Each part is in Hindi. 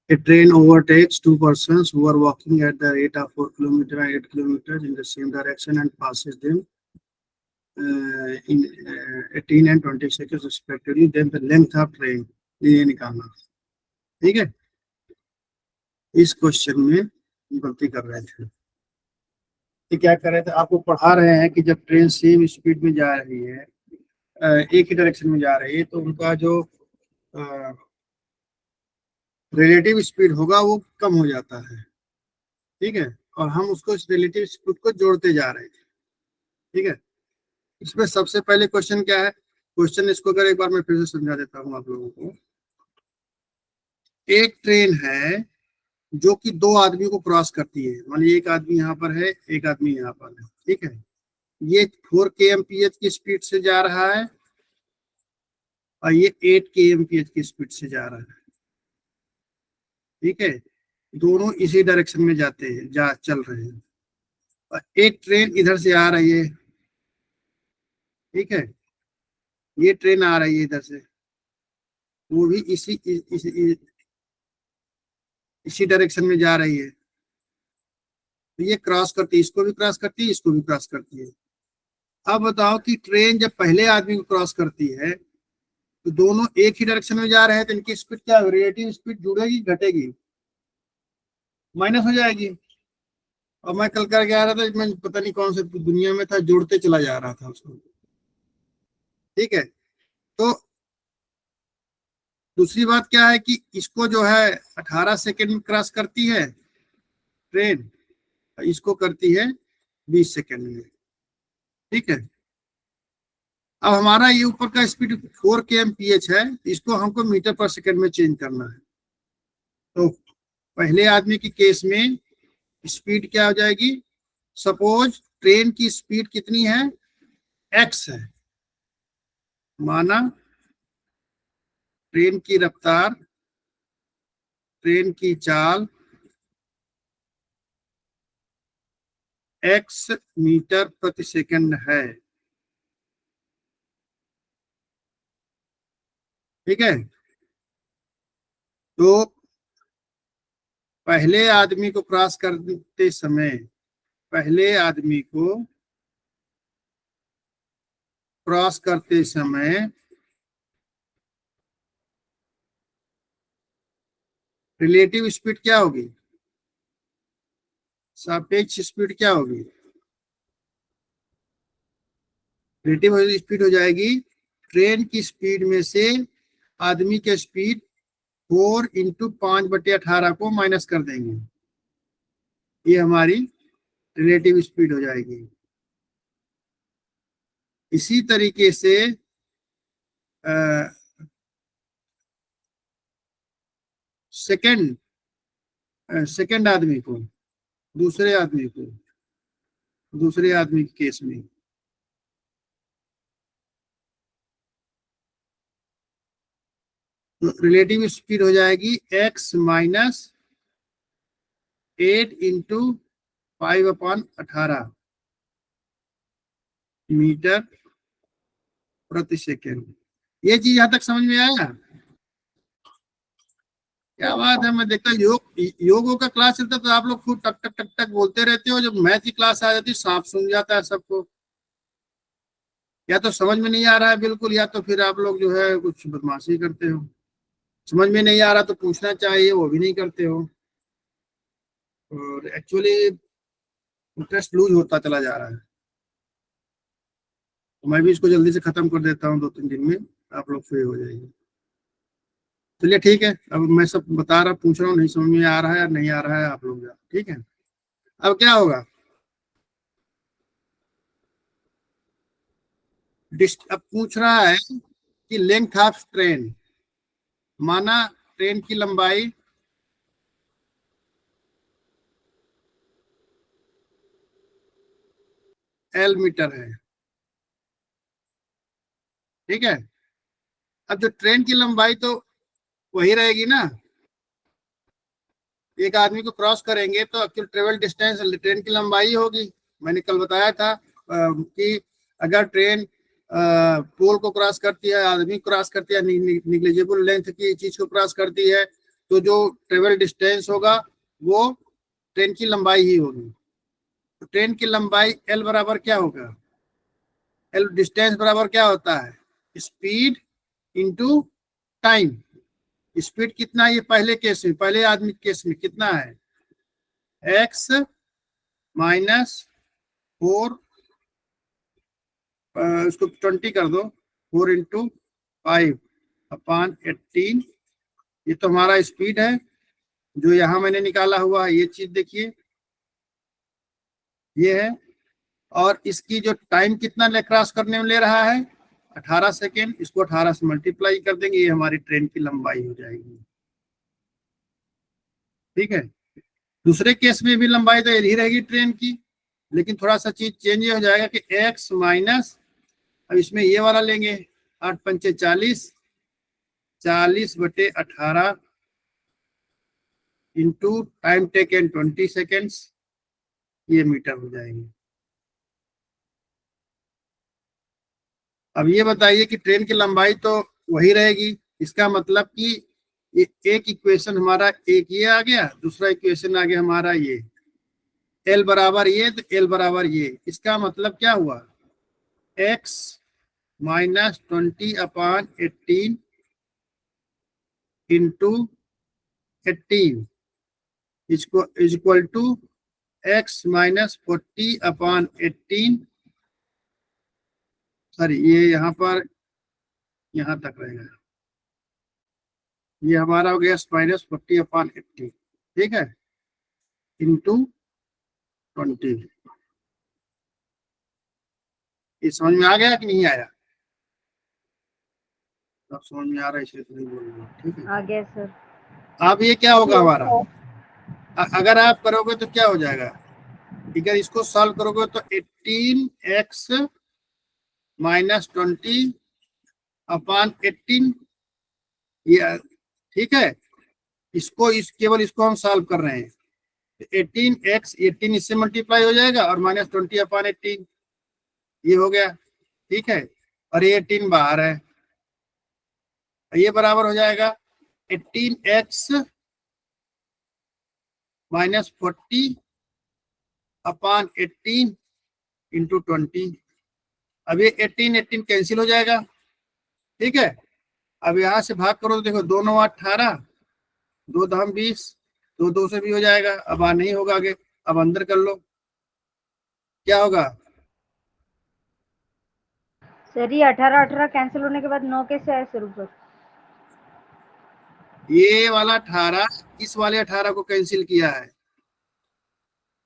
A train overtakes two persons who are walking at the rate of 4 kilometers and 8 kilometers in the same direction and passes them in 18 and 20 seconds respectively. Then the length of train ये निकालना। ठीक है, इस क्वेश्चन में गलती कर रहे थे कि क्या कर रहे थे, आपको पढ़ा रहे हैं कि जब ट्रेन सेम स्पीड में जा रही है, एक ही डायरेक्शन में जा रही है, तो उनका जो रिलेटिव स्पीड होगा वो कम हो जाता है। ठीक है, और हम उसको इस रिलेटिव स्पीड को जोड़ते जा रहे थे। ठीक है, इसमें सबसे पहले क्वेश्चन क्या है, क्वेश्चन इसको अगर एक बार मैं फिर से समझा देता हूँ आप लोगों को। एक ट्रेन है जो कि दो आदमी को क्रॉस करती है, मान लीजिए एक आदमी यहाँ पर है, एक आदमी यहाँ पर है। ठीक है, ये 4 kmph की स्पीड से जा रहा है और ये 8 kmph की स्पीड से जा रहा है। ठीक है, दोनों इसी डायरेक्शन में जाते हैं, चल रहे हैं, और एक ट्रेन इधर से आ रही है। ठीक है, ये ट्रेन आ रही है इधर से, वो भी इसी डायरेक्शन में जा रही है, तो ये क्रॉस करती है, इसको भी क्रॉस करती है, इसको भी क्रॉस करती है। अब बताओ कि ट्रेन जब पहले आदमी को क्रॉस करती है तो दोनों एक ही डायरेक्शन में जा रहे हैं, तो इनकी स्पीड क्या, रिलेटिव स्पीड जुड़ेगी घटेगी, माइनस हो जाएगी। और मैं कल कर गया रहा था, मैं पता नहीं कौन से दुनिया में था, जोड़ते चला जा रहा था उसको। ठीक है, तो दूसरी बात क्या है कि इसको जो है 18 सेकेंड में क्रॉस करती है ट्रेन, इसको करती है 20 सेकेंड में। ठीक है, अब हमारा ये ऊपर का स्पीड 4 kmph है, इसको हमको मीटर पर सेकेंड में चेंज करना है। तो पहले आदमी की केस में स्पीड क्या हो जाएगी, सपोज ट्रेन की स्पीड कितनी है, x है, माना ट्रेन की रफ्तार, ट्रेन की चाल x मीटर प्रति सेकंड है। ठीक है, तो पहले आदमी को क्रॉस करते समय, पहले आदमी को क्रॉस करते समय रिलेटिव स्पीड क्या होगी, सापेक्ष स्पीड क्या होगी, रिलेटिव स्पीड हो जाएगी ट्रेन की स्पीड में से आदमी के स्पीड 4 × 5/18 को माइनस कर देंगे, ये हमारी रिलेटिव स्पीड हो जाएगी। इसी तरीके से सेकंड आदमी को, दूसरे आदमी के केस में तो रिलेटिव स्पीड हो जाएगी x - 8 × 5/18 मीटर प्रति सेकेंड। ये चीज यहां तक समझ में आया? क्या बात है, मैं देखता योगों का क्लास चलता तो आप लोग खूब टक टक टक टक बोलते रहते हो, जब मैथ की क्लास आ जाती सांप सुन जाता है सबको। या तो समझ में नहीं आ रहा है बिल्कुल, या तो फिर आप लोग जो है कुछ बदमाशी करते हो। समझ में नहीं आ रहा तो पूछना चाहिए, वो भी नहीं करते हो, और एक्चुअली इंटरेस्ट लूज होता चला जा रहा है। तो मैं भी इसको जल्दी से खत्म कर देता हूँ, 2-3 दिन में आप लोग फ्री हो जाएंगे। चलिए ठीक है, अब मैं सब बता रहा, पूछ रहा हूँ, नहीं समझ में आ रहा है या नहीं आ रहा है आप लोग, ठीक है। अब क्या होगा, अब पूछ रहा है कि लेंथ ऑफ ट्रेन, माना ट्रेन की लंबाई L मीटर है। ठीक है, अब जो ट्रेन की लंबाई तो वही रहेगी ना, एक आदमी को क्रॉस करेंगे तो एक्चुअल ट्रेवल डिस्टेंस ट्रेन की लंबाई होगी। मैंने कल बताया था कि अगर ट्रेन पोल को क्रॉस करती है, आदमी क्रॉस करती है, निग्लिजिबल लेंथ की चीज को क्रॉस करती है, तो जो ट्रेवल डिस्टेंस होगा वो ट्रेन की लंबाई ही होगी। तो ट्रेन की लंबाई एल बराबर क्या होगा, एल डिस्टेंस बराबर क्या होता है, स्पीड इंटू टाइम। स्पीड कितना है, ये पहले केस में, पहले आदमी केस में कितना है, एक्स माइनस 4, उसको 20 कर दो, 4 इंटू 5/18। ये तो हमारा स्पीड है जो यहाँ मैंने निकाला हुआ है, ये चीज देखिए ये है। और इसकी जो टाइम कितना ले क्रॉस करने में ले रहा है, 18 सेकेंड। इसको 18 से मल्टीप्लाई कर देंगे, ये हमारी ट्रेन की लंबाई हो जाएगी। ठीक है, दूसरे केस में भी लंबाई तो यही रहेगी ट्रेन की, लेकिन थोड़ा सा चीज चेंज ये हो जाएगा कि एक्स माइनस, अब इसमें ये वाला लेंगे, 8×5 = 40, 40/18 इंटू टाइम टेकन 20 सेकेंड्स, ये मीटर हो जाएंगे। अब ये बताइए कि ट्रेन की लंबाई तो वही रहेगी, इसका मतलब कि ये एक इक्वेशन हमारा एक ये आ गया, दूसरा इक्वेशन आ गया हमारा ये एल बराबर ये, तो एल बराबर ये। इसका मतलब क्या हुआ, एक्स माइनस 20/18 इंटू 18 इसको is equal to x minus 40/18, sorry ये यहाँ पर यहाँ तक रहेगा, ये हमारा हो गया माइनस 40/18, ठीक है, इंटू 20। ये समझ में आ गया कि नहीं आया, अब समझ में आ रहा है इसलिए तो नहीं बोल रहा हूँ, ठीक है। आ गया सर। अब ये क्या होगा हमारा, अगर आप करोगे तो क्या हो जाएगा, अगर इसको सॉल्व करोगे तो 18x माइनस 20/18, ये ठीक है। इसको केवल इसको हम सॉल्व कर रहे हैं, 18x 18 इससे मल्टीप्लाई हो जाएगा और माइनस 20/18 ये हो गया, ठीक है। और ये 18 बाहर है, ये बराबर हो जाएगा 18x माइनस 40/18 इंटू 20। अब ये 18 कैंसिल हो जाएगा, ठीक है। अब यहाँ से भाग करो तो देखो 2 9 18, 2 10 20, 2 2 से भी हो जाएगा, अब नहीं होगा आगे, अब अंदर कर लो क्या होगा। सर ये 18 कैंसिल होने के बाद 9 कैसे आए सर ऊपर, ये वाला 18 इस वाले 18 को कैंसिल किया है,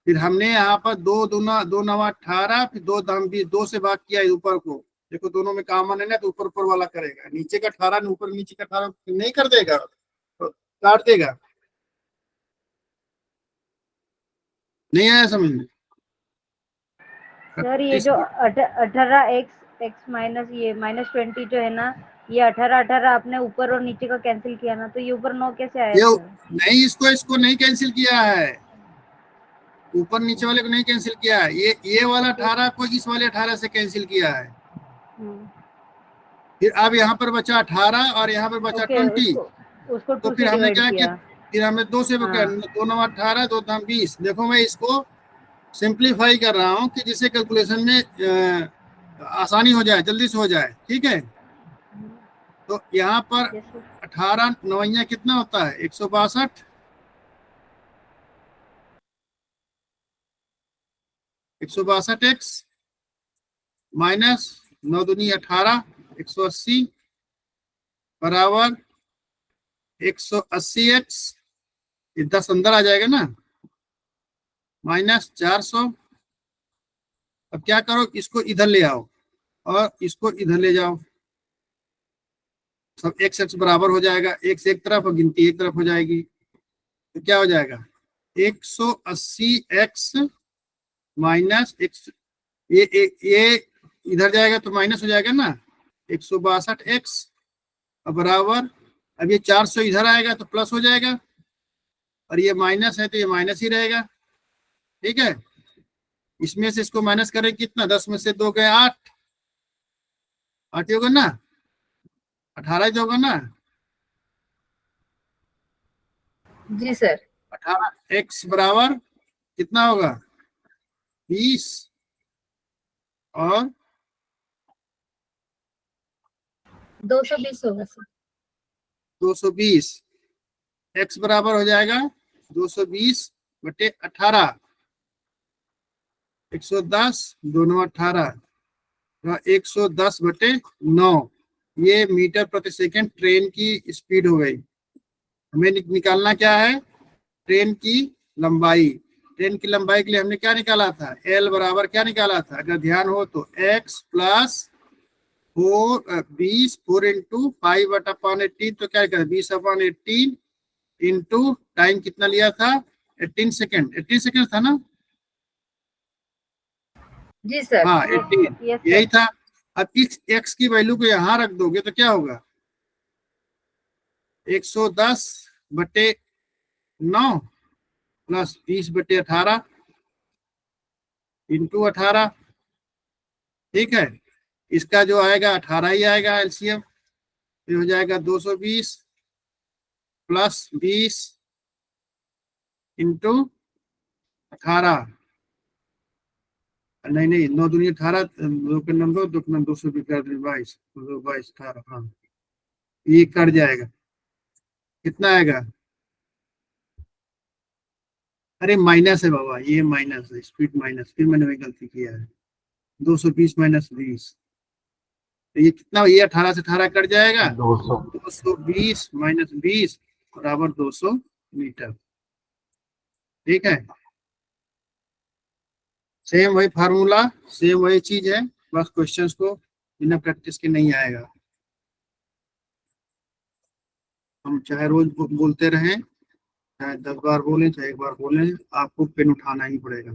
फिर हमने यहाँ पर 2 दूना 2 9 18, फिर 2 10 20, 2 से भाग किया है ऊपर को, देखो दोनों में कॉमन है ना, तो ऊपर ऊपर वाला करेगा, नीचे का 18 ऊपर नीचे का 18 नहीं कर देगा, तो काट देगा, नहीं आया समझ में। सर ये जो 18x माइनस ये -20 जो है ना, ये 18 आपने ऊपर और नीचे का कैंसिल किया ना, तो ये ऊपर 9 कैसे आया ये सर। नहीं, इसको नहीं कैंसिल किया है, ऊपर नीचे वाले को नहीं कैंसिल किया है, ये वाला 18 को इस वाले 18 से कैंसिल किया है। फिर अब यहाँ पर बचा 18 और यहाँ पर बचा ओके 20, उसको तो 2 फिर से हमने डिवाइड क्या किया, किया। फिर हमने 2 से 2 9 18, 2 10 20। देखो मैं इसको सिंप्लीफाई कर रहा हूँ कि जिससे कैलकुलेशन में आसानी हो जाए, जल्दी से हो जाए, ठीक है। तो यहाँ पर 18 9 कितना होता है, 162, 162x माइनस 9 दूनी 18, 180 बराबर 180x, ये 10 अंदर आ जाएगा ना, माइनस 400। अब क्या करो, इसको इधर ले आओ और इसको इधर ले जाओ, सब x बराबर हो जाएगा, x एक तरफ और गिनती एक तरफ हो जाएगी, तो क्या हो जाएगा 180x माइनस x, ये इधर जाएगा तो माइनस हो जाएगा ना, 162x बराबर, अब ये 400 इधर आएगा तो प्लस हो जाएगा, और ये माइनस है तो ये माइनस ही रहेगा, ठीक है। इसमें से इसको माइनस करें कितना, 10 में से 2 गए 8, 8 ही होगा ना, 18 ही तो होगा ना, जी सर। 18 x बराबर कितना होगा 20 और 220 होगा सर। 220। x बराबर हो जाएगा 220/18, 110 दोनों 18, 110/9। ये मीटर प्रति सेकंड ट्रेन की स्पीड हो गई। हमें निकालना क्या है, ट्रेन की लंबाई। ट्रेन की लंबाई के लिए हमने क्या निकाला था, एल बराबर क्या निकाला था, अगर ध्यान हो तो x प्लस 4 इंटू 5/18, तो क्या निकाला 20/18 इंटू टाइम कितना लिया था 18 सेकेंड, 18 सेकेंड था ना। जी सर। हाँ 18 यस यही सर। था। अब इस x की वैल्यू को यहाँ रख दोगे तो क्या होगा 110/9 प्लस 20/18 इंटू 18। ठीक है, इसका जो आएगा 18 ही आएगा एलसीएम। फिर हो जाएगा 220 प्लस 20 इंटू 18। नहीं नहीं, 9 दूनी 18, 2 के नंबर 2 के नंबर 22 22 18, हाँ ये कट जाएगा। कितना आएगा, अरे माइनस है बाबा, ये माइनस है, स्पीड माइनस, फिर मैंने वही गलती किया है। 220 माइनस 20, तो ये कितना, ये 18 से 18 कट जाएगा, 200। 220 माइनस 20 बराबर 200 मीटर। ठीक है, सेम वही फार्मूला, सेम वही चीज है, बस क्वेश्चंस को बिना प्रैक्टिस के नहीं आएगा। हम चाहे रोज बोलते रहें, चाहे 10 बार बोलें, चाहे 1 बार बोलें, आपको पेन उठाना ही पड़ेगा।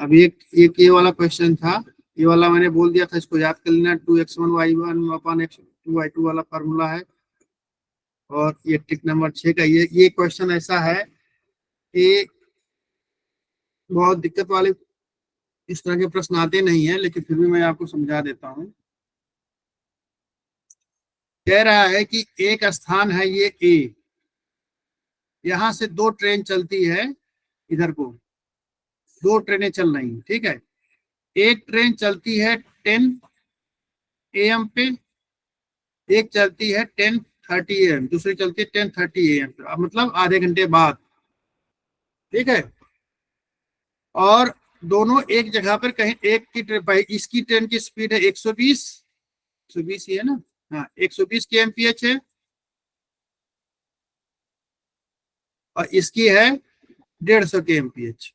अब एक ये वाला क्वेश्चन था, ये वाला मैंने बोल दिया था, इसको याद कर लेना। 2x1y1/x2y2 वाला फार्मूला है। और ये टिक नंबर 6 का ये क्वेश्चन ऐसा है कि बहुत दिक्कत वाले इस तरह के प्रश्न आते नहीं है, लेकिन फिर भी मैं आपको समझा देता हूँ। कह रहा है कि एक स्थान है ये ए, यहां से 2 ट्रेन चलती है, इधर को 2 ट्रेनें चल रही हैं। ठीक है, एक ट्रेन चलती है 10 AM पे, एक चलती है 10:30 AM, दूसरी चलती है 10:30 AM पे, मतलब आधे घंटे बाद। ठीक है, और दोनों एक जगह पर कहीं, एक की ट्रेन, इसकी ट्रेन की स्पीड है 120 ही है ना, हाँ 120 kmph है, और इसकी है 150 kmph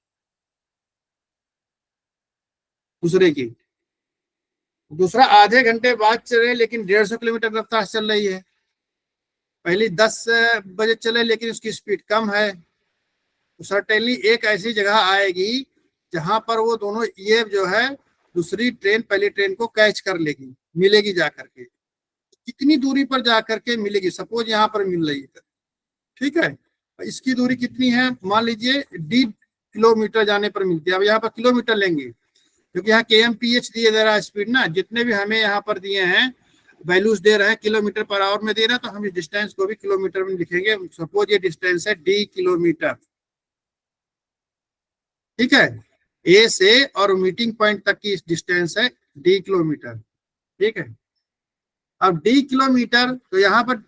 दूसरे की। दूसरा आधे घंटे बाद चले, लेकिन 150 किलोमीटर रफ्तार चल रही है। पहली 10 बजे चले, लेकिन उसकी स्पीड कम है। तो सर्टेनली एक ऐसी जगह आएगी जहां पर वो दोनों, ये जो है दूसरी ट्रेन पहली ट्रेन को कैच कर लेगी, मिलेगी जाकर के। कितनी दूरी पर जाकर के मिलेगी, सपोज यहाँ पर मिल रही है, ठीक है, इसकी दूरी कितनी है, मान लीजिए d किलोमीटर जाने पर मिलती है। अब यहाँ पर किलोमीटर लेंगे, क्योंकि यहाँ kmph दिए दे रहा है स्पीड ना, जितने भी हमें यहाँ पर दिए हैं वैल्यूज दे रहे हैं किलोमीटर पर आवर में दे रहा है, तो हम इस डिस्टेंस को भी किलोमीटर में लिखेंगे। सपोज ये डिस्टेंस है d किलोमीटर। ठीक है, ए से और मीटिंग पॉइंट तक की डिस्टेंस है d किलोमीटर। ठीक है, अब d किलोमीटर, तो यहाँ पर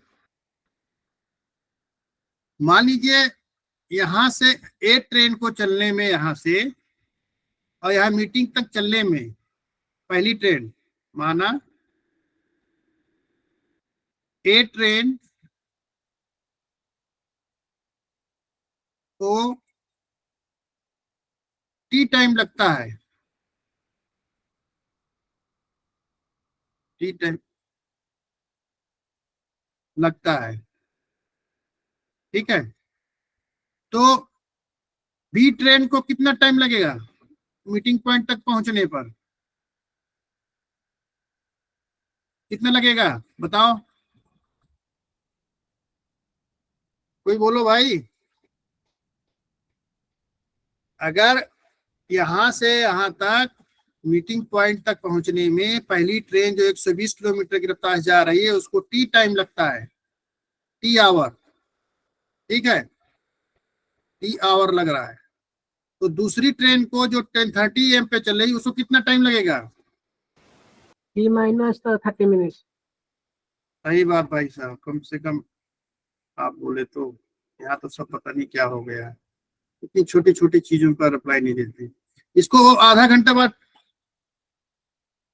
मान लीजिए यहाँ से ए ट्रेन को चलने में, यहाँ से और यहाँ मीटिंग तक चलने में, पहली ट्रेन माना ए ट्रेन को टी टाइम लगता है, टी टाइम लगता है। ठीक है, तो बी ट्रेन को कितना टाइम लगेगा मीटिंग पॉइंट तक पहुंचने पर, कितना लगेगा बताओ, कोई बोलो भाई। अगर यहां से यहां तक मीटिंग पॉइंट तक पहुंचने में पहली ट्रेन जो 120 किलोमीटर की रफ्तार से जा रही है, उसको टी टाइम लगता है, टी आवर, ठीक है, टी आवर लग रहा है। तो दूसरी ट्रेन को जो 10:30 AM पे चल रही उसको कितना टाइम लगेगा? T minus 30 minutes. सही बात भाई साहब, कम से कम आप बोले तो। यहाँ तो सब पता नहीं क्या हो गया है, इतनी छोटी छोटी चीजों पर रिप्लाई नहीं देते। इसको आधा घंटा बाद,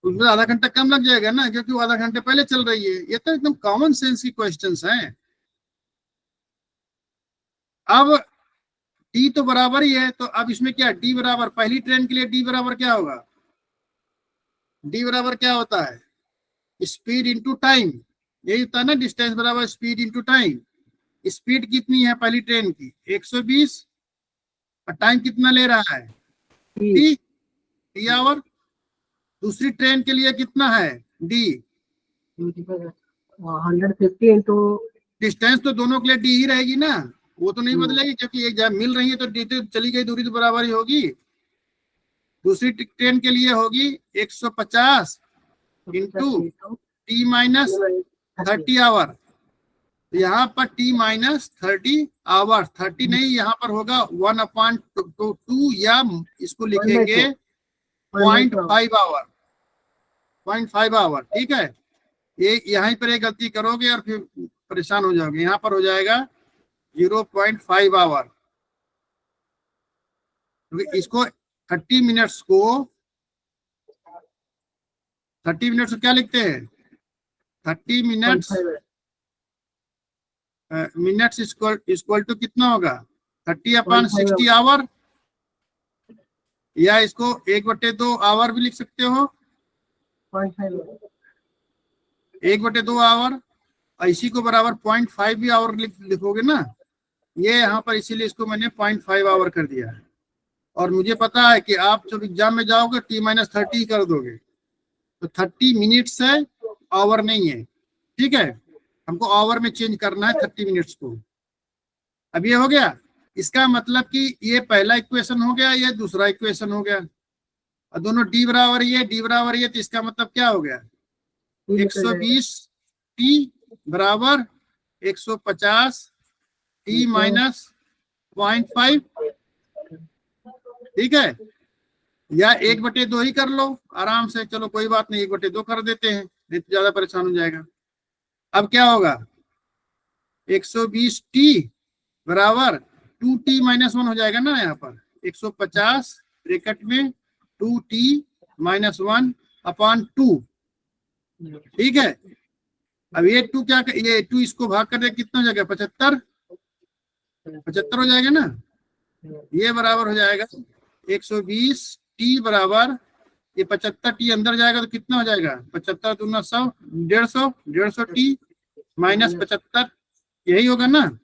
उसमें आधा घंटा कम लग जाएगा ना, क्योंकि वो आधा घंटे पहले चल रही है। ये तो एकदम कॉमन सेंस की क्वेश्चंस हैं। अब टी तो बराबर ही है, तो अब इसमें क्या, डी बराबर, पहली ट्रेन के लिए डी बराबर क्या होगा? डी बराबर क्या होता है? स्पीड इंटू टाइम, यही होता है ना, डिस्टेंस बराबर स्पीड इंटू टाइम। स्पीड कितनी है पहली ट्रेन की? 120, और टाइम कितना ले रहा है? T. T hour. दूसरी ट्रेन के लिए कितना है? डी। 150 into. डिस्टेंस तो दोनों के लिए डी ही रहेगी ना, वो तो नहीं हम्म। बदलेगी, क्योंकि एक जब मिल रही है तो डी तो चली गई दूरी तो बराबर ही होगी। दूसरी ट्रेन के लिए होगी 150 इंटू टी माइनस 30 आवर। तो यहाँ पर टी माइनस 30 आवर, 30 नहीं, यहाँ पर होगा 1/2, या इसको लिखेंगे 0.5 आवर, 0.5 आवर, ठीक है। ये यहीं पर एक गलती करोगे और फिर परेशान हो जाओगे। यहाँ पर हो जाएगा 0.5 आवर, क्योंकि इसको 30 मिनट्स को 30 मिनट्स को क्या लिखते हैं? 30 मिनट्स, मिनट्स इक्वल टू कितना होगा? 30/60 आवर, या इसको 1/2 आवर भी लिख सकते हो, 1/2 आवर। इसी को बराबर 0.5 भी आवर लिखोगे ना, ये यहाँ पर, इसीलिए इसको मैंने 0.5 आवर कर दिया है। और मुझे पता है कि आप जब एग्जाम में जाओगे T-30 कर दोगे, तो 30 मिनट्स है, आवर नहीं है, ठीक है। हमको आवर में चेंज करना है 30 मिनट्स को। अब ये हो गया, इसका मतलब कि ये पहला इक्वेशन हो गया, ये दूसरा इक्वेशन हो गया, और दोनों डी बराबर ही है, डी बराबर ही है, तो इसका मतलब क्या हो गया? 120 टी बराबर 150 टी माइनस 0.5, ठीक है। या 1/2 ही कर लो आराम से, चलो कोई बात नहीं, 1/2 कर देते हैं, नहीं तो ज्यादा परेशान हो जाएगा। अब क्या होगा? 120 टी बराबर 2t माइनस 1 हो जाएगा ना, यहाँ पर 150 ब्रैकेट में 2t माइनस 1/2, ठीक है। अब ये 2 क्या, ये 2 इसको भाग कर दे, कितना हो जाएगा? 75 हो जाएगा ना। ये बराबर हो जाएगा 120 टी बराबर, ये 75 टी अंदर जाएगा तो कितना हो जाएगा? 75 दूना 100, 150 टी माइनस 75, यही होगा ना।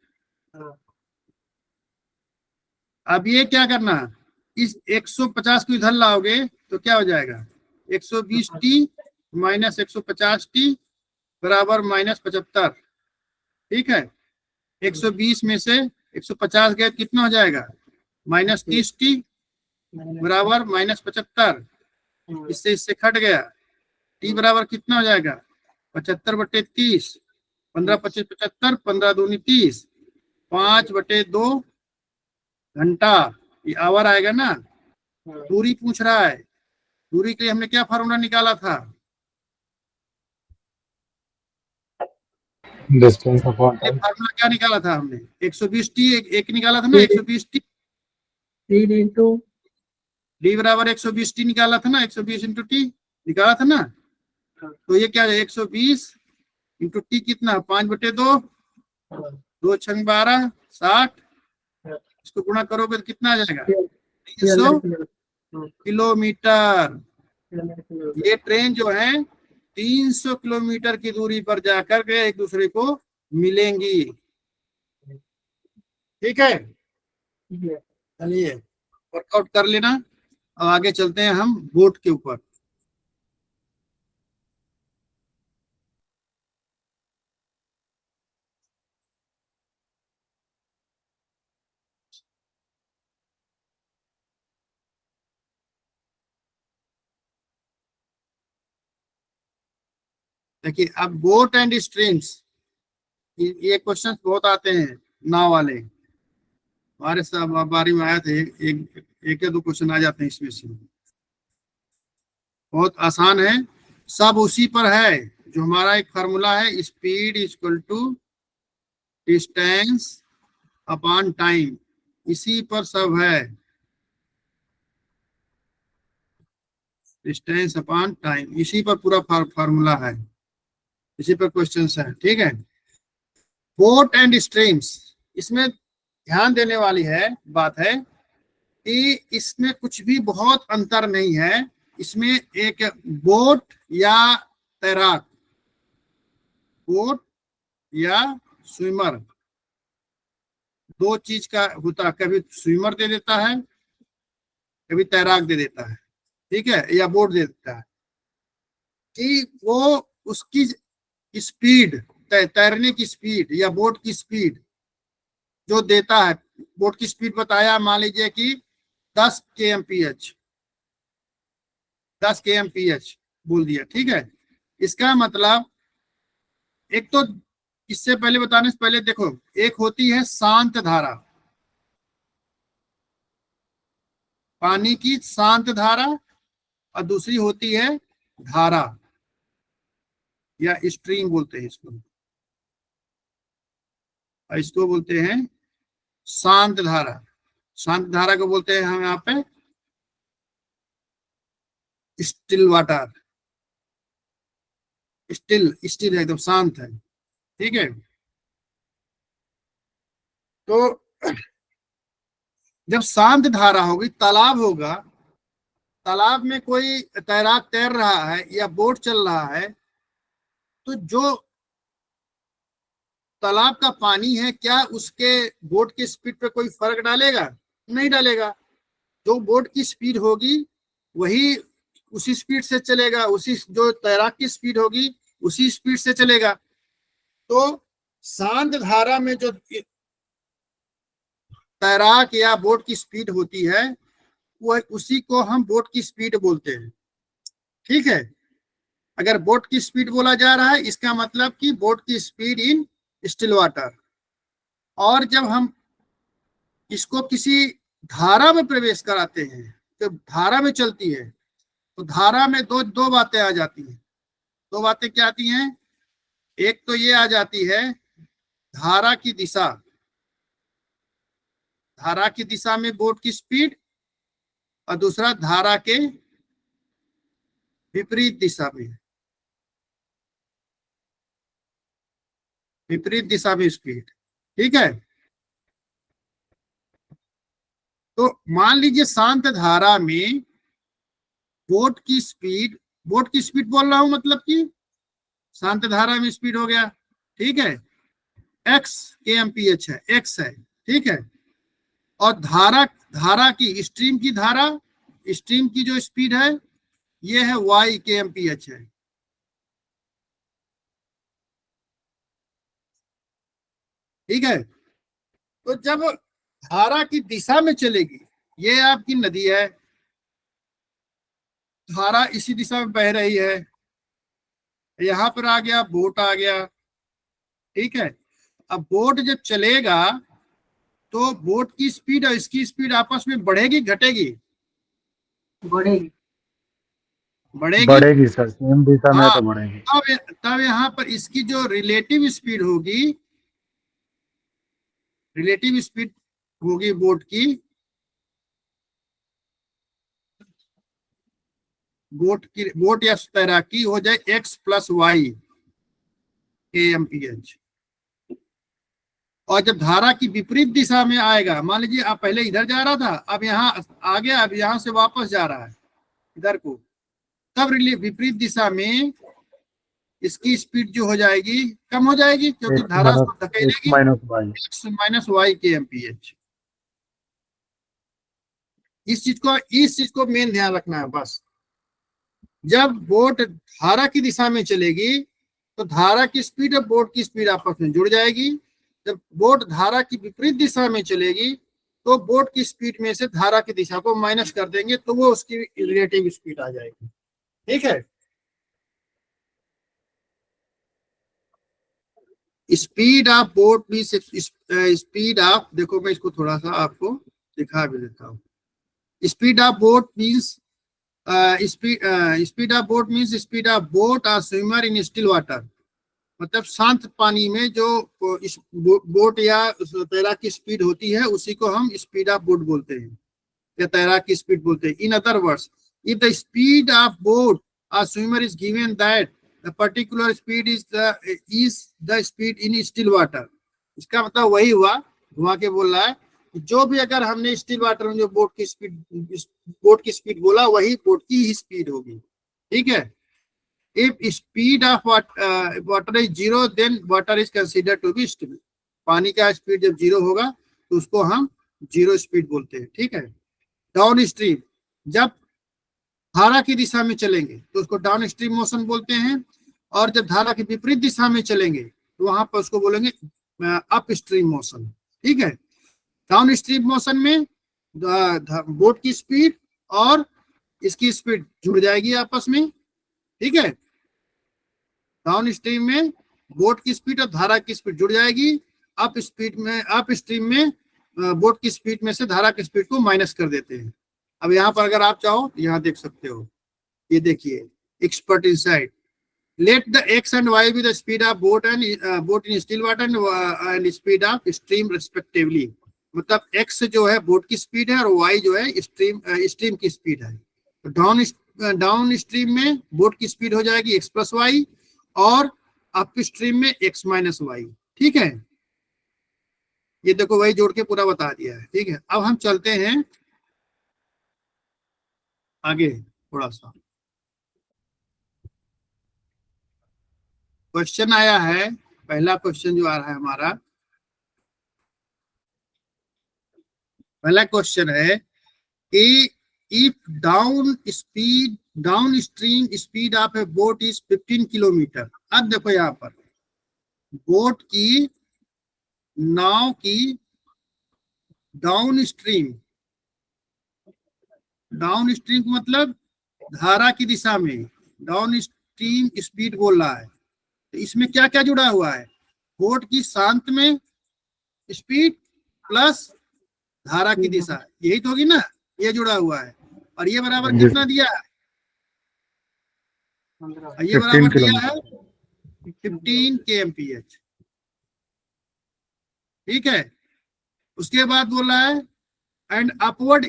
अब ये क्या करना, इस 150 को इधर लाओगे तो क्या हो जाएगा? 120 टी माइनस 150 टी बराबर माइनस 75, ठीक है। 120 में से 150 गए, कितना हो जाएगा? माइनस 30 टी बराबर माइनस 75, इससे इससे कट गया। टी बराबर कितना हो जाएगा? 75/30, 15×25 75, 15 दूनी 30, 5/2 घंटा, ये आवर आएगा ना। दूरी पूछ रहा है, दूरी के लिए हमने क्या फार्मूला निकाला था? डिस्टेंस अपॉन ये टाइम। फार्मूला क्या निकाला था हमने? 120 टी, एक निकाला था ना, 120 टी, डी बराबर 120 टी निकाला था ना, 120 इंटू टी निकाला था ना। तो ये क्या है? 120 इंटू टी कितना? 5/2, 2 छंग 12, 60, इसको गुणा करोगे तो कितना आ जाएगा? 300 किलोमीटर। ये ट्रेन जो है 300 किलोमीटर की दूरी पर जाकर के एक दूसरे को मिलेंगी, ठीक है। चलिए वर्कआउट कर लेना, अब आगे चलते हैं हम बोट के ऊपर। देखिए, अब बोट एंड स्ट्रीम्स, ये क्वेश्चन बहुत आते हैं नाव वाले, हमारे सब बारी में आया थे, एक या दो क्वेश्चन आ जाते हैं इसमें से। बहुत आसान है, सब उसी पर है, जो हमारा एक फार्मूला है, speed equal to distance upon time, इसी पर सब है, डिस्टेंस अपॉन टाइम, इसी पर पूरा फार्मूला है, इसी पर क्वेश्चंस है। ठीक है, बोट एंड स्ट्रीम्स, इसमें ध्यान देने वाली है बात है कि इसमें कुछ भी बहुत अंतर नहीं है। इसमें एक बोट या तैराक, बोट या स्विमर, दो चीज का होता है, कभी स्विमर दे देता है, कभी तैराक दे देता है, ठीक है, या बोट दे देता है, कि वो उसकी स्पीड, तैरने की स्पीड या बोट की स्पीड जो देता है, बोट की स्पीड बताया, मान लीजिए कि 10 kmph, 10 kmph बोल दिया, ठीक है। इसका मतलब, एक तो इससे पहले बताने से पहले देखो, एक होती है शांत धारा, पानी की शांत धारा, और दूसरी होती है धारा या स्ट्रीम बोलते हैं इसको, और इसको बोलते हैं शांत धारा। शांत धारा को बोलते हैं हम यहाँ पे स्टिल वाटर, स्टिल, स्टिल एकदम शांत है, ठीक है। तो जब शांत धारा होगी, तालाब होगा, तालाब में कोई तैराक तैर रहा है या बोट चल रहा है, तो जो तालाब का पानी है, क्या उसके बोट की स्पीड पे कोई फर्क डालेगा? नहीं डालेगा। जो बोट की स्पीड होगी वही उसी स्पीड से चलेगा, उसी जो तैराक की स्पीड होगी उसी स्पीड से चलेगा। तो शांत धारा में जो तैराक या बोट की स्पीड होती है, वह उसी को हम बोट की स्पीड बोलते हैं, ठीक है। अगर बोट की स्पीड बोला जा रहा है, इसका मतलब कि बोट की स्पीड इन स्टिल वाटर। और जब हम इसको किसी धारा में प्रवेश कराते हैं, तो धारा में चलती है, तो धारा में दो बातें आ जाती हैं। दो बातें क्या आती हैं? एक तो ये आ जाती है धारा की दिशा, धारा की दिशा में बोट की स्पीड, और दूसरा धारा के विपरीत दिशा में, विपरीत दिशा में स्पीड, ठीक है। तो मान लीजिए शांत धारा में बोट की स्पीड, बोट की स्पीड बोल रहा हूं, मतलब कि शांत धारा में स्पीड हो गया, ठीक है, x kmph है, x है, ठीक है। और धारा की, स्ट्रीम की धारा, स्ट्रीम की जो स्पीड है ये है y kmph है, ठीक है। तो जब धारा की दिशा में चलेगी, ये आपकी नदी है, धारा इसी दिशा में बह रही है, यहां पर आ गया बोट आ गया, ठीक है। अब बोट जब चलेगा तो बोट की स्पीड और इसकी स्पीड आपस में बढ़ेगी घटेगी? बढ़ेगी। बढ़ेगी सर, सेम दिशा में है हाँ, तो बढ़ेगी। तब यहाँ पर इसकी जो रिलेटिव स्पीड होगी, रिलेटिव स्पीड होगी बोट की, बोट या तैराकी हो जाए x + y kmph। और जब धारा की विपरीत दिशा में आएगा, मान लीजिए आप पहले इधर जा रहा था, अब यहाँ आ गया, अब यहाँ से वापस जा रहा है इधर को, तब विपरीत दिशा में इसकी स्पीड जो हो जाएगी, कम हो जाएगी, क्योंकि धारा उसको धकेलेगी, x - y kmph। इस चीज को मेन ध्यान रखना है बस। जब बोट धारा की दिशा में चलेगी तो धारा की स्पीड और बोट की स्पीड आपस में जुड़ जाएगी। जब बोट धारा की विपरीत दिशा में चलेगी तो बोट की स्पीड में से धारा की दिशा को माइनस कर देंगे, तो वो उसकी रिलेटिव स्पीड आ जाएगी, ठीक है। Speed of boat means speed of, देखो मैं इसको थोड़ा सा आपको दिखा भी देता हूँ। Speed of boat means speed of boat means speed of boat और स्विमर इन स्टिल वाटर, मतलब शांत पानी में जो इस बोट या तैराक की स्पीड होती है उसी को हम स्पीड ऑफ बोट बोलते हैं या तैराक की स्पीड बोलते हैं। In other words, if the speed of boat और swimmer is given that the particular speed is the speed in still water, इसका मतलब वही हुआ, वहां के बोल रहा है जो भी अगर हमने स्टिल वाटर में जो बोट की स्पीड बोला वही बोट की ही स्पीड होगी। ठीक है। If speed of water is zero then water is consider to be still, पानी का स्पीड जब जीरो होगा तो उसको हम जीरो स्पीड बोलते हैं। ठीक है। डाउन स्ट्रीम, जब धारा की दिशा में चलेंगे तो उसको डाउन स्ट्रीम मोशन बोलते हैं, और जब धारा की विपरीत दिशा में चलेंगे तो वहां पर उसको बोलेंगे अप स्ट्रीम मोशन। ठीक है। डाउन स्ट्रीम मोशन में बोट की स्पीड और इसकी स्पीड जुड़ जाएगी आपस में। ठीक है। डाउन स्ट्रीम में बोट की स्पीड और धारा की स्पीड जुड़ जाएगी। अप स्ट्रीम में बोट की स्पीड में से धारा की स्पीड को माइनस कर देते हैं। अब यहाँ पर अगर आप चाहो तो यहाँ देख सकते हो, ये देखिए expert inside, let the x and y be the speed of boat in still water and speed of stream respectively, मतलब x जो है बोट की स्पीड है और y जो है स्ट्रीम की स्पीड है। तो डाउन स्ट्रीम में बोट की स्पीड हो जाएगी x प्लस वाई और अप स्ट्रीम में x माइनस वाई। ठीक है। ये देखो वही जोड़ के पूरा बता दिया है। ठीक है। अब हम चलते हैं आगे थोड़ा सा। क्वेश्चन आया है, पहला क्वेश्चन जो आ रहा है हमारा, पहला क्वेश्चन है कि if down stream speed of A boat is 15 kilometre. अब देखो यहाँ पर बोट की, नाव की डाउन स्ट्रीम मतलब धारा की दिशा में डाउन स्ट्रीम स्पीड बोल रहा है। तो इसमें क्या क्या जुड़ा हुआ है, बोट की शांत में स्पीड प्लस धारा की दिशा, यही तो होगी ना, ये जुड़ा हुआ है। और ये बराबर कितना दिया है, ये बराबर दिया है 15 kmph। ठीक है। उसके बाद बोला है and upward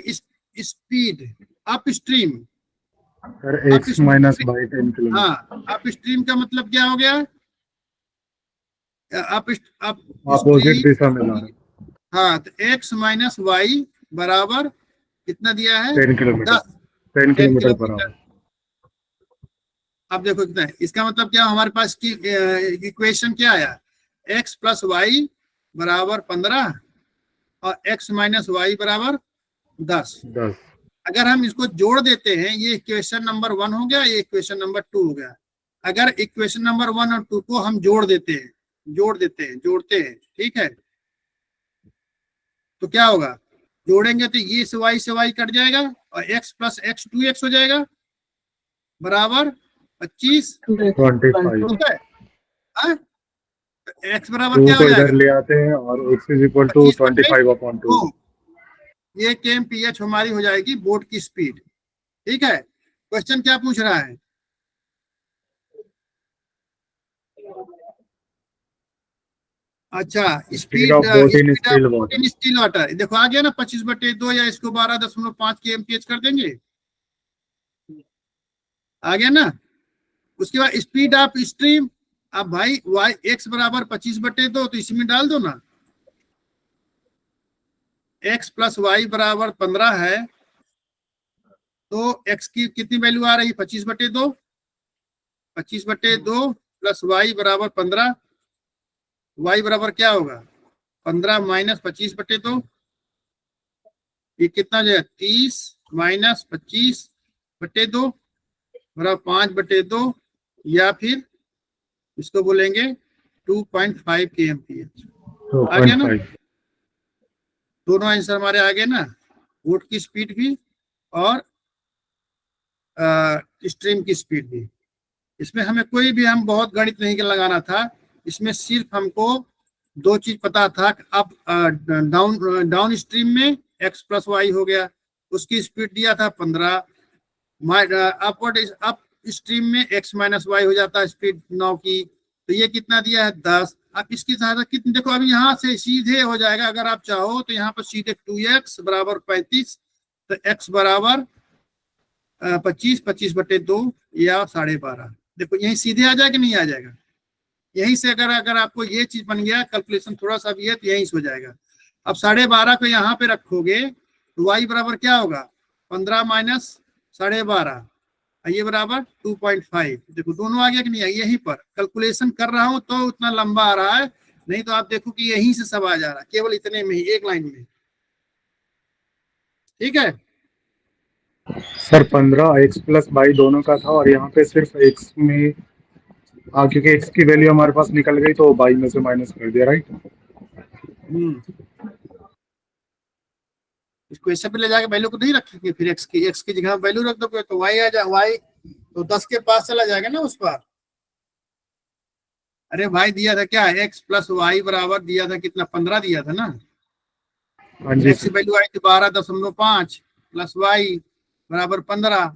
speed up stream, x minus by 10 kilometre. हाँ, अप स्ट्रीम का मतलब क्या हो गया, अपोजिट दिशा में जा रहा है। हाँ, तो x माइनस वाई बराबर कितना दिया है, 10 किलोमीटर 10 किलोमीटर पर आवर। अब देखो कितना है, इसका मतलब क्या हमारे पास की इक्वेशन क्या आया, x प्लस वाई बराबर 15 और x माइनस वाई बराबर 10। अगर हम इसको जोड़ देते हैं, ये इक्वेशन नंबर 1 हो गया, ये इक्वेशन नंबर 2 हो गया। अगर इक्वेशन नंबर 1 और 2 को हम जोड़ते हैं, ठीक है, तो क्या होगा, जोड़ेंगे तो ये से वाई कट जाएगा और x प्लस x 2x हो जाएगा बराबर 25। 25। ठीक है। x बराबर क्या हो जाएगा, इधर ले आते हैं और x इज इक्वल टू 25/2। ये kmph हमारी हो जाएगी बोट की स्पीड। ठीक है। क्वेश्चन क्या पूछ रहा है, अच्छा स्पीड इन स्टिल वाटर, देखो आ गया ना 25/2 या इसको 12.5 kmph कर देंगे, आ गया ना। उसके बाद स्पीड ऑफ स्ट्रीम, अब भाई y x बराबर 25/2 तो इसमें डाल दो ना, x प्लस वाई बराबर 15 है तो x की कितनी वैल्यू आ रही है 25/2, 25/2 प्लस y बराबर 15, y बराबर क्या होगा 15 माइनस 25/2, ये कितना जो है 30 माइनस 25/2 बराबर 5/2 या फिर इसको बोलेंगे 2.5 kmph। आ गया ना, दोनों आंसर हमारे आ गए ना, बोट की स्पीड भी और स्ट्रीम की स्पीड भी। इसमें हमें कोई भी हम बहुत गणित नहीं लगाना था, इसमें सिर्फ हमको दो चीज पता था, अप डाउन स्ट्रीम में x प्लस वाई हो गया, उसकी स्पीड दिया था 15, अपवर्ड अप स्ट्रीम में x माइनस वाई हो जाता है स्पीड 9 की, तो ये कितना दिया है 10। अब इसकी सहायता कितनी, देखो अभी यहाँ से सीधे हो जाएगा, अगर आप चाहो तो यहाँ पर सीधे 2x बराबर 35, तो x बराबर 25, 25/2 या 12.5। देखो यही सीधे आ जाएगा, नहीं आ जाएगा, यहीं से अगर आपको ये चीज बन गया, कैलकुलेशन थोड़ा सा भी है तो यहीं से हो जाएगा। अब 12.5 को यहाँ पे रखोगे तो y बराबर क्या होगा 15 माइनस 12.5, ये बराबर 2.5। देखो दोनों आ गया कि नहीं, यहीं पर कैलकुलेशन कर रहा हूं तो उतना लंबा आ रहा है, नहीं तो आप देखो कि यहीं से सब आ जा रहा है, केवल इतने में ही, एक लाइन में। ठीक है सर 15 x प्लस बाई दोनों का था और यहाँ पे सिर्फ x में क्योंकि x की वैल्यू हमारे पास निकल गई तो बाई में से माइनस कर दिया, राइट? इसको ऐसे पे ले जाके वैल्यू को नहीं रखेंगे, फिर x की जगह वैल्यू रख दोगे तो y आ जा, y तो 10 के पास चला जाएगा ना उस पर। अरे भाई दिया था क्या, x प्लस वाई बराबर दिया था कितना, 15 दिया था ना। हाँ जी x की वैल्यू आई थी 12.5 प्लस y बराबर 15,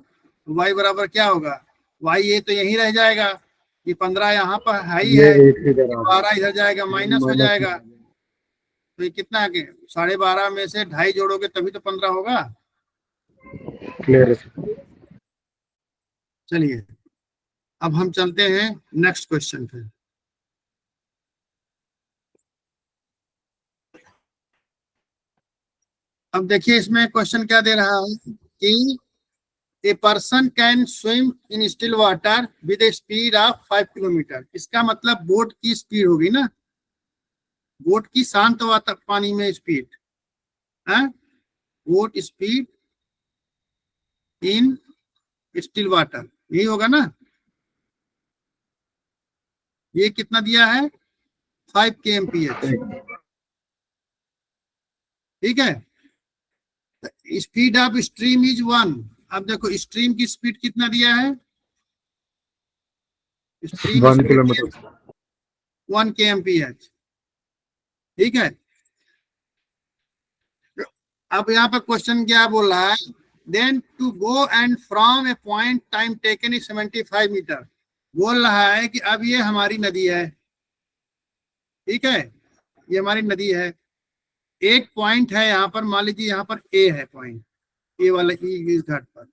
तो y बराबर क्या होगा, y ये तो यहीं रह जाएगा, ये 15 यहाँ पर हाई है, 12 इधर जाएगा माइनस हो जाएगा, तो ये कितना है, 12.5 में से 2.5 जोड़ोगे तभी तो 15 होगा। क्लियर है। चलिए अब हम चलते हैं नेक्स्ट क्वेश्चन पे। अब देखिए इसमें क्वेश्चन क्या दे रहा है कि a person can swim in still water with A speed of 5 kilometre. इसका मतलब बोट की स्पीड होगी ना, बोट की शांत पानी में speed, boat speed in still water, यही होगा ना। ये कितना दिया है 5 kmph, ठीक है। Speed of stream is 1। अब देखो स्ट्रीम की स्पीड कितना दिया है, स्ट्रीम 1 किलोमीटर 1 kmph, ठीक है। अब यहाँ पर क्वेश्चन क्या बोल रहा है, then to go and from a point time taken is 75 metre. बोल रहा है कि अब ये हमारी नदी है, ठीक है, ये हमारी नदी है, एक पॉइंट है यहाँ पर, मान लीजिए यहाँ पर ए है पॉइंट, ए वाला इस घाट पर,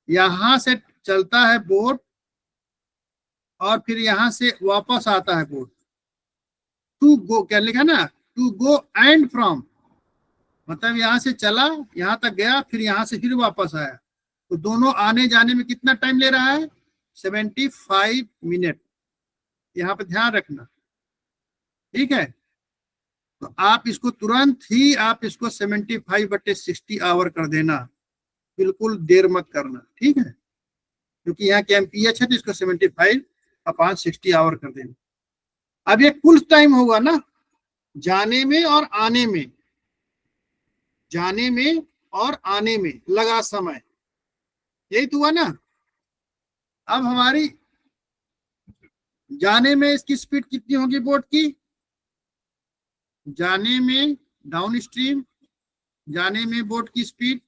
यहां से चलता है बोट और फिर यहां से वापस आता है बोट। टू गो क्या लिखा ना, टू गो एंड फ्रॉम, मतलब यहां से चला यहां तक गया फिर यहां से फिर वापस आया, तो दोनों आने जाने में कितना टाइम ले रहा है 75 मिनट, यहाँ पे ध्यान रखना, ठीक है। तो आप इसको तुरंत ही आप इसको 75/60 आवर कर देना, बिल्कुल देर मत करना, ठीक है, क्योंकि यहाँ kmph है तो इसको 75/60 आवर कर देना। अब ये कुल टाइम होगा ना, जाने में और आने में, जाने में और आने में लगा समय, यही तो हुआ ना। अब हमारी जाने में इसकी स्पीड कितनी होगी बोट की, जाने में डाउन स्ट्रीम, जाने में बोट की स्पीड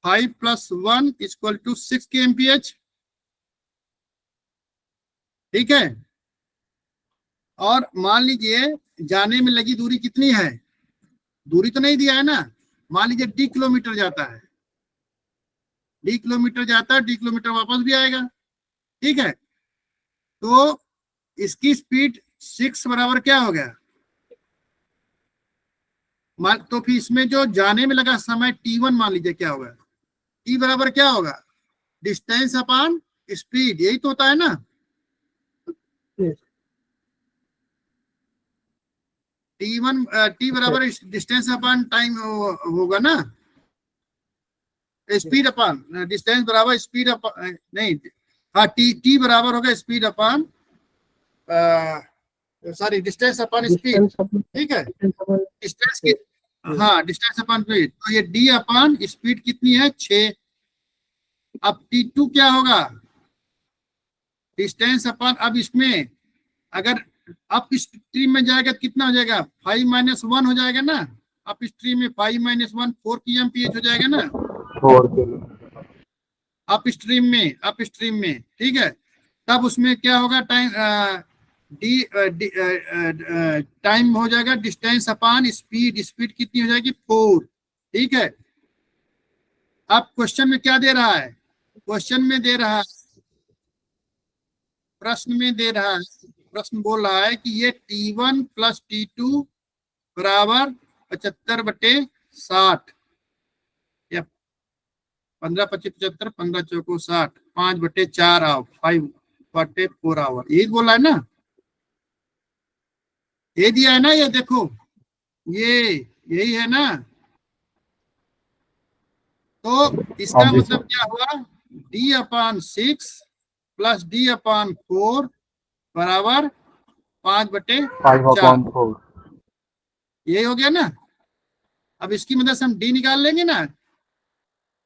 5 + 1 = 6 kmph, ठीक है। और मान लीजिए जाने में लगी दूरी कितनी है, दूरी तो नहीं दिया है ना, मान लीजिए d किलोमीटर जाता है, d किलोमीटर जाता है, d किलोमीटर वापस भी आएगा, ठीक है। तो इसकी स्पीड 6 बराबर क्या हो गया, तो फिर इसमें जो जाने में लगा समय t1 मान लीजिए क्या होगा, t बराबर क्या होगा डिस्टेंस अपॉन स्पीड, यही तो होता है ना। t बराबर डिस्टेंस अपॉन टाइम होगा ना, स्पीड अपॉन डिस्टेंस बराबर स्पीड अपॉन, नहीं हाँ t बराबर होगा speed upon sorry distance upon speed, ठीक है, डिस्टेंस की हाँ डिस्टेंस अपॉन स्पीड, तो ये d अपॉन स्पीड कितनी है 6, अब T2 क्या होगा, डिस्टेंस अपॉन, अब इसमें अगर अप स्ट्रीम में जाएगा तो कितना हो जाएगा, 5 - 1 हो जाएगा ना, अप स्ट्रीम में 5 - 1 4 kmph हो जाएगा ना, 4 किलोमीटर। अप स्ट्रीम में, ठीक है। तब उसमें क्या होगा, टाइम हो जाएगा डिस्टेंस अपॉन स्पीड, स्पीड कितनी हो जाएगी 4, ठीक है। अब क्वेश्चन में क्या दे रहा है, क्वेश्चन में दे रहा है, प्रश्न में दे रहा है, प्रश्न बोल रहा है कि ये T1 + T2 बराबर 75/60 या 15 × 25 = 75, 15 × 4 = 60, 5/4 आवर, 5/4 आवर, यही बोला है ना, ये दिया है ना, ये देखो, ये यही है ना। तो इसका हाँ जी मतलब सर। क्या हुआ, D/6 + D/4 बराबर 5/4, 5/4। यही हो गया ना। अब इसकी मदद से हम D निकाल लेंगे ना,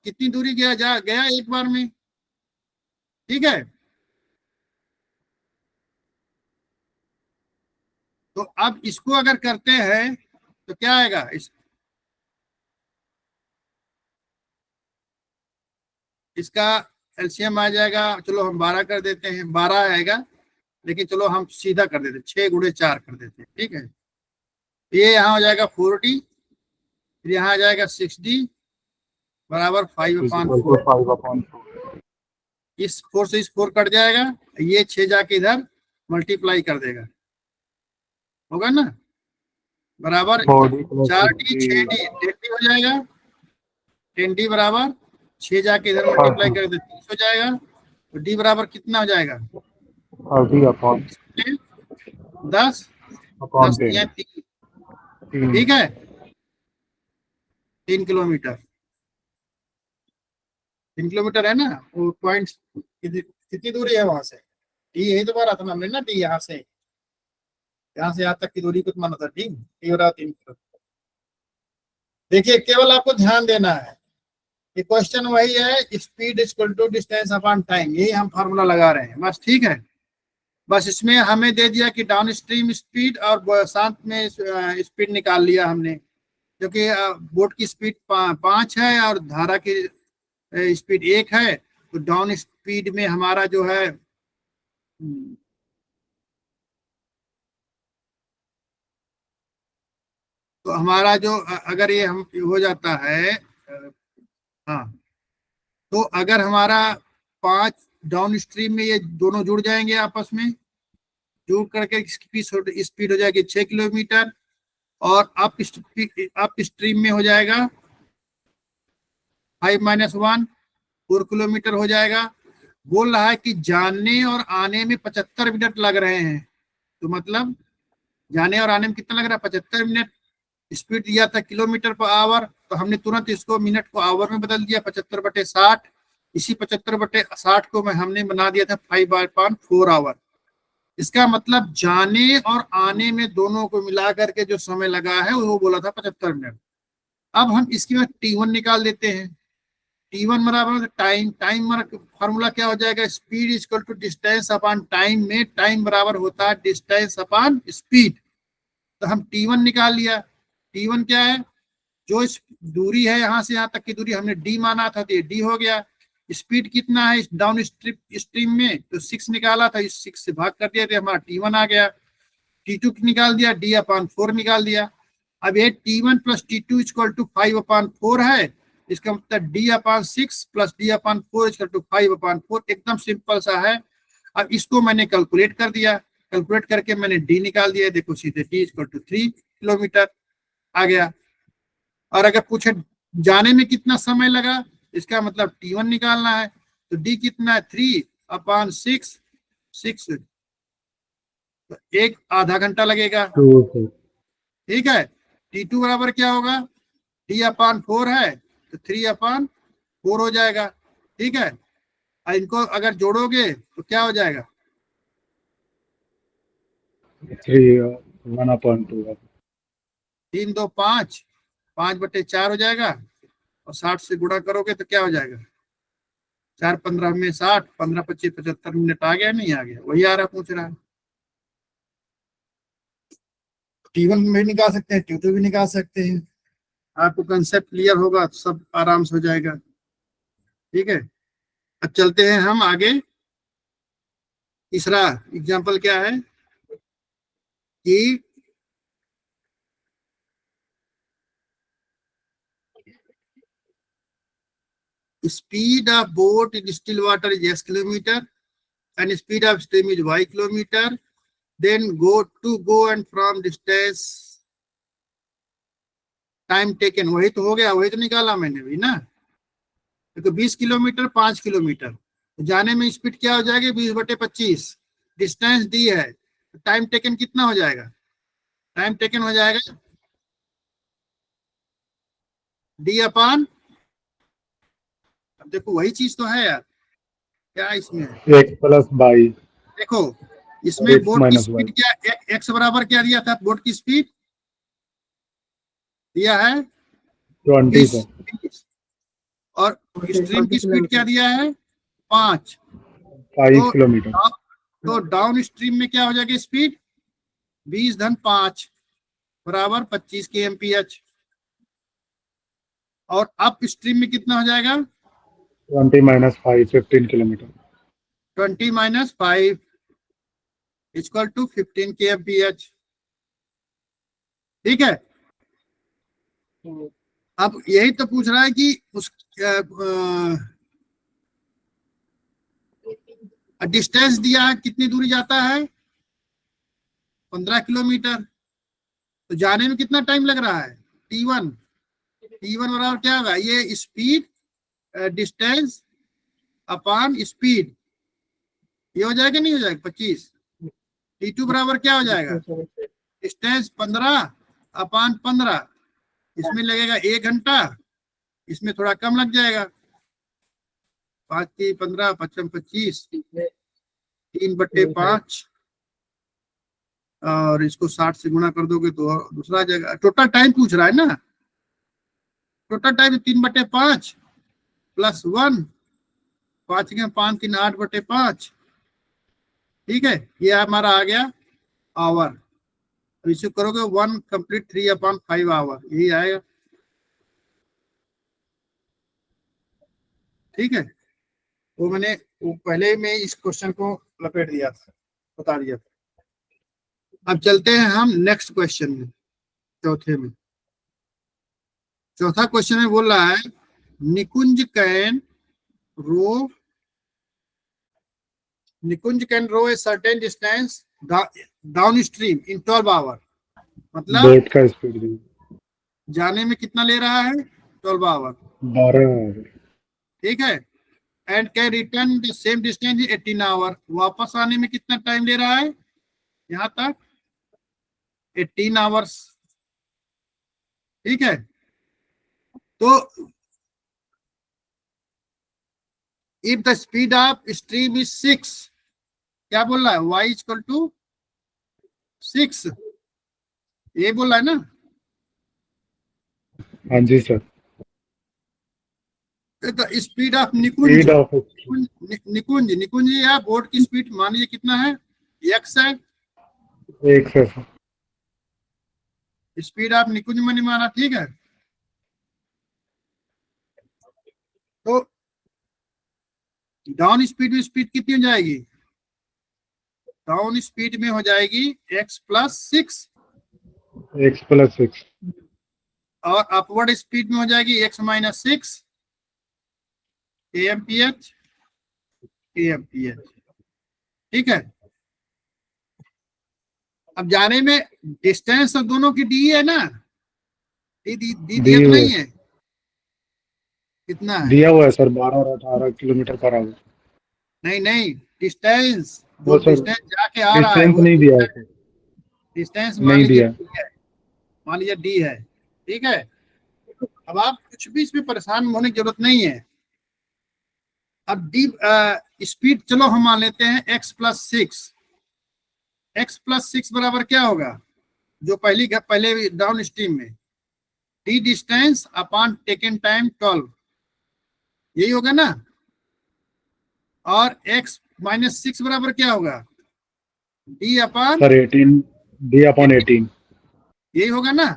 कितनी दूरी गया एक बार में, ठीक है। तो अब इसको अगर करते हैं तो क्या आएगा, इसका एलसीएम आ जाएगा, चलो हम 12 कर देते हैं, 12 आएगा, लेकिन चलो हम सीधा कर देते हैं, 6 × 4 कर देते हैं, ठीक है। ये यहाँ हो जाएगा 4D, फिर यहाँ आ जाएगा 6D बराबर 5/4, 5/4। इस 4 से इस 4 कट जाएगा, ये 6 जाके इधर मल्टीप्लाई कर देगा, होगा ना, बराबर 4D 6D 10D हो जाएगा, 10D बराबर 6 जाके इधर मल्टीप्लाई कर दे 30 हो जाएगा, तो D बराबर कितना हो जाएगा, 10 10 या 3, ठीक है, 3 किलोमीटर, 3 किलोमीटर है ना, वो पॉइंट कितनी दूरी है वहां से, डी यही तो मारा था हमने ना, डी यहाँ से यहाँ तक की दूरी को माना था, डी हो रहा 3 किलोमीटर। देखिए केवल आपको ध्यान देना है, ये क्वेश्चन वही है, speed equal to distance upon time, यही हम फार्मूला लगा रहे हैं बस, ठीक है। बस इसमें हमें दे दिया कि डाउन स्ट्रीम स्पीड और साथ में स्पीड निकाल लिया हमने, क्योंकि बोट की स्पीड 5 है और धारा की स्पीड 1 है, तो डाउन स्पीड में हमारा जो है तो हमारा जो अगर ये हम हो जाता है, हाँ, तो अगर हमारा 5 डाउन स्ट्रीम में ये दोनों जुड़ जाएंगे आपस में, जुड़ करके इसकी स्पीड हो जाएगी 6 किलोमीटर, और अप स्ट्रीम में हो जाएगा 5 - 1 4 किलोमीटर हो जाएगा। बोल रहा है कि जाने और आने में 75 मिनट लग रहे हैं, तो मतलब जाने और आने में कितना लग रहा है, 75 मिनट। स्पीड दिया था किलोमीटर पर आवर, तो हमने तुरंत इसको मिनट को आवर में बदल दिया, 75/60। इसी 75/60 को हमने बना दिया था 5/4 आवर। इसका मतलब जाने और आने में दोनों को मिला करके जो समय लगा है वो बोला था 75 मिनट। अब हम इसकी में T1 निकाल देते हैं, T1 बराबर टाइम, फार्मूला क्या हो जाएगा, speed equal to distance upon time, में टाइम बराबर होता है डिस्टेंस अपॉन स्पीड। तो हम T1 निकाल लिया, T1 क्या है, जो इस दूरी है यहाँ से यहाँ तक की दूरी हमने D माना था, तो ये D हो गया। स्पीड कितना है इस डाउन स्ट्रीम में, तो 6 निकाला था, इस 6 से भाग कर दिया तो हमारा T1 आ गया। T2 निकाल दिया, D/4 निकाल दिया। अब ये T1 + T2 = 5/4 है, इसका मतलब D/6 + D/4 = 5/4, एकदम सिंपल सा है। अब इसको मैंने कैलकुलेट कर दिया, कैलकुलेट करके मैंने D निकाल दिया, देखो सीधे D = 3 किलोमीटर आ गया। और अगर पूछे जाने में कितना समय लगा, इसका मतलब T1 निकालना है, तो D कितना है, 3/6, 6, तो एक आधा घंटा लगेगा, ठीक है। T2 बराबर क्या होगा, D/4 है तो 3/4 हो जाएगा, ठीक है। और इनको अगर जोड़ोगे तो क्या हो जाएगा, 1/2। 3 2 5, 5/4 हो जाएगा, और 60 से गुणा करोगे तो क्या हो जाएगा, 4-15 में 60, 15-25, 75 मिनट आ गया नहीं आ गया, वही आ रहा पूछ रहा है। T1 में भी निकाल सकते हैं, T2 भी निकाल सकते हैं। आपको कंसेप्ट क्लियर होगा तो सब आराम से हो जाएगा। ठीक है, अब चलते हैं हम आगे। तीसरा एग्जांपल क्या है कि speed of boat in still water is x kilometer and speed of stream is y kilometer. Then go and from distance time taken, वही तो हो गया, वही तो निकाला मैंने भी ना। तो 20 किलोमीटर 5 किलोमीटर, तो जाने में स्पीड क्या हो जाएगी 20/25। डिस्टेंस दी है, तो टाइम टेकन कितना हो जाएगा? टाइम टेकन हो जाएगा डी अपॉन, अब देखो वही चीज तो है यार, क्या इसमें है? x प्लस बाई देखो इसमें X बोट की minus स्पीड y. क्या, एक्स बराबर क्या दिया था? बोट की स्पीड दिया है 20 20, और स्ट्रीम की स्पीड क्या दिया है 5। 5 किलोमीटर। तो डाउन स्ट्रीम में क्या हो जाएगी स्पीड 20-5 बराबर 25 kmph, और अप स्ट्रीम में कितना हो जाएगा 20 minus 5 15 kilometre. 20 - 5 equal to 15 kmph। ठीक है, अब यही तो पूछ रहा है कि उस डिस्टेंस दिया है कितनी दूरी जाता है 15 किलोमीटर, तो जाने में कितना टाइम लग रहा है T1 बराबर क्या होगा, ये स्पीड डिस्टेंस अपॉन स्पीड, ये हो जाएगा नहीं हो जाएगा 25। T2 बराबर क्या हो जाएगा डिस्टेंस 15 अपॉन 15, इसमें लगेगा 1 घंटा, इसमें थोड़ा कम लग जाएगा 5 की 15 55 25 3/5, और इसको 60 से गुणा कर दोगे तो दूसरा जगह टोटल टाइम पूछ रहा है ना। टोटल टाइम 3/5 प्लस 1, 5 के 5 3 8/5। ठीक है, ये हमारा आ गया आवर, तो इसे करोगे 1 कंप्लीट 3/5 आवर, यही आएगा। ठीक है, वो मैंने वो पहले में इस क्वेश्चन को लपेट दिया था, बता दिया था। अब चलते हैं हम नेक्स्ट क्वेश्चन में, चौथे में। चौथा क्वेश्चन में बोल रहा है Nikunj can row a certain distance down stream in 12 hour, मतलब बोट का स्पीड जाने में कितना ले रहा है 12 आवर। 12। ठीक है, and can return the same distance in 18 hour, वापस आने में कितना टाइम ले रहा है यहाँ तक 18 आवर्स। ठीक है, तो if the speed of stream is 6, क्या बोल रहा है y इक्वल टू 6, ये बोल रहा है ना। हाँ जी sir. The speed of speed of Nikunj या बोट की स्पीड मान लीजिए कितना है x है, एक से स्पीड ऑफ निकुंज मैंने माना। ठीक है, तो डाउन स्पीड में स्पीड कितनी हो जाएगी, डाउन स्पीड में हो जाएगी x + 6, x + 6, और अपवर्ड स्पीड में हो जाएगी x - 6 kmph। ठीक है, अब जाने में डिस्टेंस तो दोनों की डी है ना, डी दिया तो नहीं है, कितना है दिया हुआ है सर 12 और 18 किलोमीटर पर आवर। नहीं डिस्टेंस, वो सर डिस्टेंस जाके आ रहा है डिस्टेंस वो नहीं दिया है सर, डिस्टेंस मान नहीं लीजिए दिया। D है, मान लीजिए डी है। ठीक है, अब आप कुछ भी इसमें परेशान होने की जरूरत नहीं है। अब डी स्पीड चलो हम मान लेते हैं x + 6, x + 6 बराबर क्या होगा, जो पहले डाउन स्ट्रीम में D distance upon taken time 12, यही होगा ना। और x -6 बराबर क्या होगा, d अपन सर 18 D/18। यही होगा ना।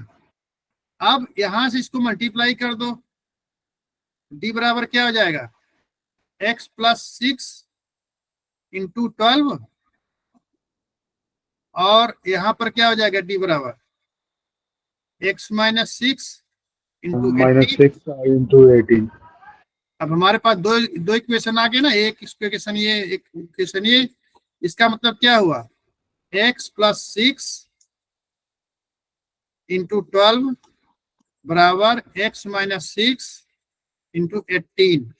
अब यहां से इसको मल्टीप्लाई कर दो, d बराबर क्या हो जाएगा, x + 6 × 12, और यहां पर क्या हो जाएगा, d बराबर x - 6 × 18। -6 × 18। अब हमारे पास दो इक्वेशन आ गए ना, एक इक्वेशन ये, एक इक्वेशन ये। इसका मतलब क्या हुआ, x + 6 × 12 बराबर x - 6 × 18।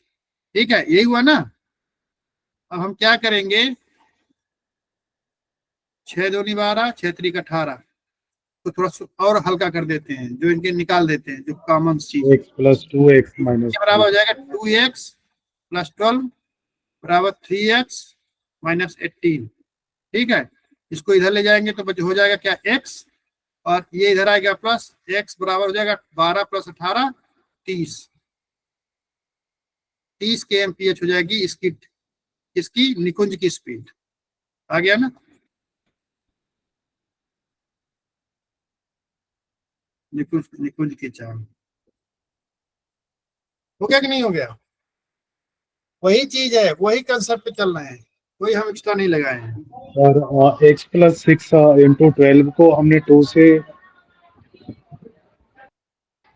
ठीक है, यही हुआ ना। अब हम क्या करेंगे, 6 दूनी 12, 6 3 18 तो थोड़ा सा और हल्का कर देते हैं, जो इनके निकाल देते हैं जो कॉमन चीज। x + 2 x - ये बराबर हो जाएगा 2x + 12 बराबर 3x - 18। ठीक है, इसको इधर ले जाएंगे तो हो जाएगा क्या, x, और ये इधर आएगा प्लस, x बराबर हो जाएगा 12 + 18 30। 30 kmph हो जाएगी इसकी निकुंज की स्पीड। आ गया ना, निकुंज की चाल। हो गया कि नहीं हो गया, वही चीज है, वही कंसेप्ट पे चल रहे हैं, कोई हम एक्स्ट्रा नहीं लगाए हैं। और x + 6 × 12 को हमने 2 से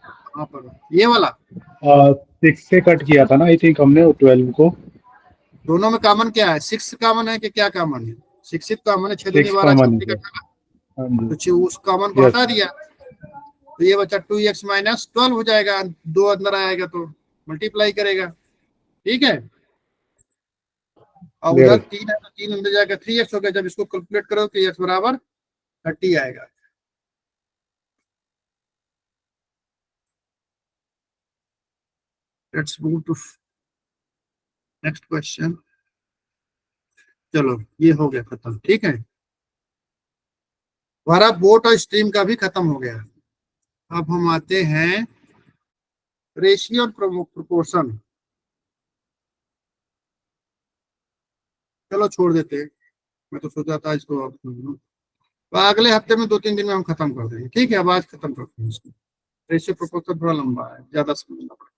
कहाँ पर, ये वाला 6 से कट किया था ना, आई थिंक हमने 12 को। दोनों में कॉमन क्या है, 6 कॉमन है कि क्या कॉमन है, 6 कॉमन है, 6 दूनी 6 12 कॉमन 6 है। हाँ जी, तो उस कॉमन को यस। हटा दिया, तो ये बचा 2x - 12 हो जाएगा, 2 अंदर आएगा तो मल्टीप्लाई करेगा। ठीक है, और उधर 3 है तो 3 अंदर जाएगा, 3x हो गया। जब इसको कैलकुलेट करो तो x बराबर 30 आएगा। Let's move to next question. चलो ये हो गया खत्म। ठीक है, हमारा बोट और स्ट्रीम का भी खत्म हो गया। अब हम आते हैं रेशियो और प्रोपोर्शन। चलो छोड़ देते हैं, मैं तो सोचा था इसको तो अगले हफ्ते में 2-3 दिन में हम खत्म कर देंगे। ठीक है, अब आज खत्म करते हैं इसको। रेशियो प्रोपोर्शन थोड़ा लंबा है, ज्यादा समझना पड़ेगा।